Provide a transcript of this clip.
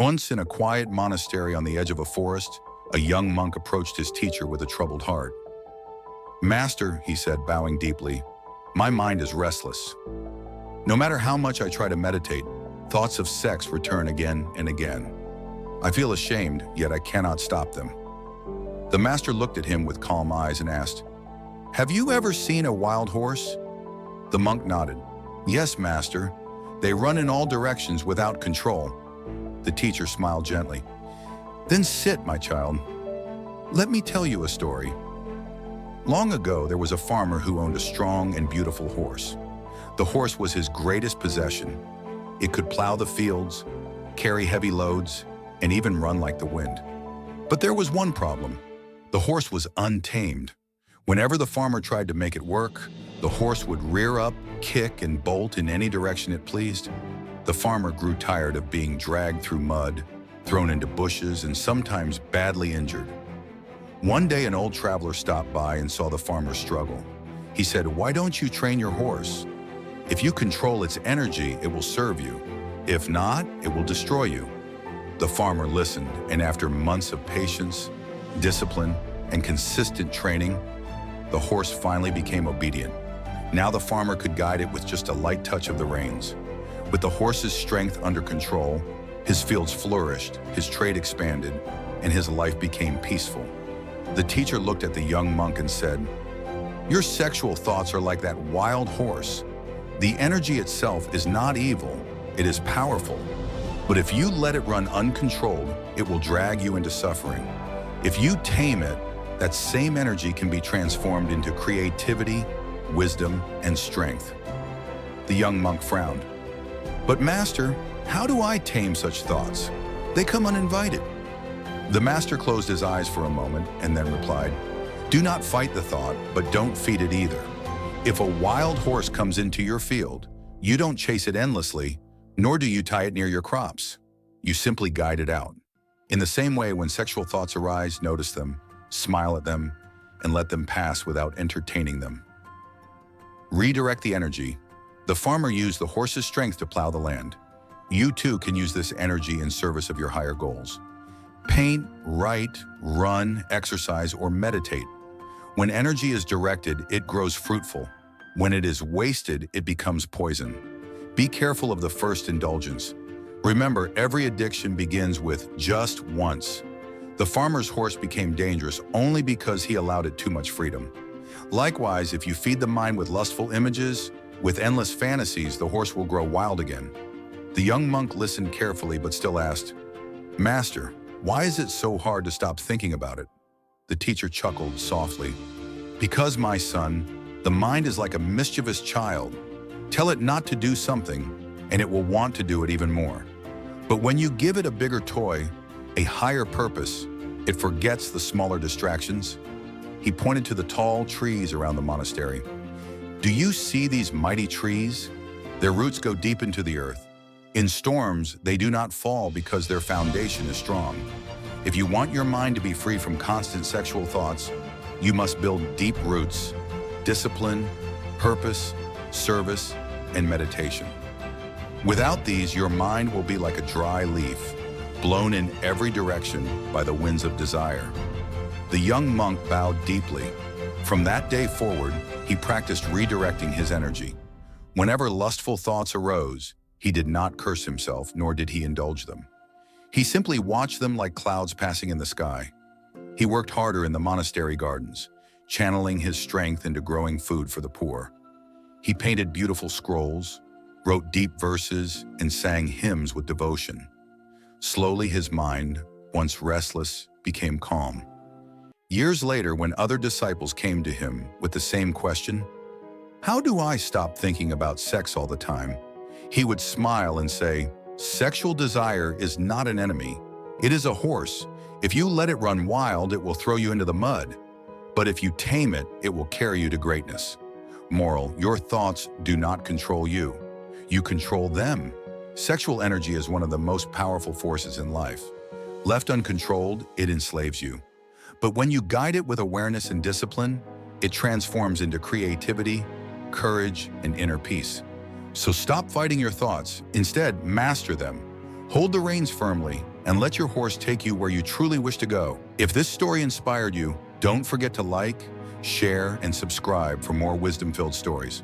Once in a quiet monastery on the edge of a forest, a young monk approached his teacher with a troubled heart. "Master," he said, bowing deeply, "my mind is restless. No matter how much I try to meditate, thoughts of sex return again and again. I feel ashamed, yet I cannot stop them." The master looked at him with calm eyes and asked, "Have you ever seen a wild horse?" The monk nodded. "Yes, master. They run in all directions without control." The teacher smiled gently. "Then sit, my child. Let me tell you a story. Long ago, there was a farmer who owned a strong and beautiful horse. The horse was his greatest possession. It could plow the fields, carry heavy loads, and even run like the wind. But there was one problem. The horse was untamed. Whenever the farmer tried to make it work, the horse would rear up, kick, and bolt in any direction it pleased. The farmer grew tired of being dragged through mud, thrown into bushes, and sometimes badly injured. One day, an old traveler stopped by and saw the farmer struggle. He said, "Why don't you train your horse? If you control its energy, it will serve you. If not, it will destroy you." The farmer listened, and after months of patience, discipline, and consistent training, the horse finally became obedient. Now the farmer could guide it with just a light touch of the reins. With the horse's strength under control, his fields flourished, his trade expanded, and his life became peaceful. The teacher looked at the young monk and said, "Your sexual thoughts are like that wild horse. The energy itself is not evil, it is powerful. But if you let it run uncontrolled, it will drag you into suffering. If you tame it, that same energy can be transformed into creativity, wisdom, and strength." The young monk frowned. "But master, how do I tame such thoughts? They come uninvited." The master closed his eyes for a moment and then replied, "Do not fight the thought, but don't feed it either. If a wild horse comes into your field, you don't chase it endlessly, nor do you tie it near your crops. You simply guide it out. In the same way, when sexual thoughts arise, notice them, smile at them, and let them pass without entertaining them. Redirect the energy. The farmer used the horse's strength to plow the land. You too can use this energy in service of your higher goals. Paint, write, run, exercise, or meditate. When energy is directed, it grows fruitful. When it is wasted, it becomes poison. Be careful of the first indulgence. Remember, every addiction begins with just once. The farmer's horse became dangerous only because he allowed it too much freedom. Likewise, if you feed the mind with lustful images, with endless fantasies, the horse will grow wild again. The young monk listened carefully but still asked, "Master, why is it so hard to stop thinking about it?" The teacher chuckled softly. "Because, my son, the mind is like a mischievous child. Tell it not to do something, and it will want to do it even more. But when you give it a bigger toy, a higher purpose, it forgets the smaller distractions." He pointed to the tall trees around the monastery. "Do you see these mighty trees? Their roots go deep into the earth. In storms, they do not fall because their foundation is strong. If you want your mind to be free from constant sexual thoughts, you must build deep roots, discipline, purpose, service, and meditation. Without these, your mind will be like a dry leaf, blown in every direction by the winds of desire." The young monk bowed deeply. From that day forward, he practiced redirecting his energy. Whenever lustful thoughts arose, he did not curse himself, nor did he indulge them. He simply watched them like clouds passing in the sky. He worked harder in the monastery gardens, channeling his strength into growing food for the poor. He painted beautiful scrolls, wrote deep verses, and sang hymns with devotion. Slowly his mind, once restless, became calm. Years later, when other disciples came to him with the same question, "How do I stop thinking about sex all the time?" he would smile and say, "Sexual desire is not an enemy. It is a horse. If you let it run wild, it will throw you into the mud. But if you tame it, it will carry you to greatness." Moral: your thoughts do not control you. You control them. Sexual energy is one of the most powerful forces in life. Left uncontrolled, it enslaves you. But when you guide it with awareness and discipline, it transforms into creativity, courage, and inner peace. So stop fighting your thoughts. Instead, master them. Hold the reins firmly and let your horse take you where you truly wish to go. If this story inspired you, don't forget to like, share, and subscribe for more wisdom-filled stories.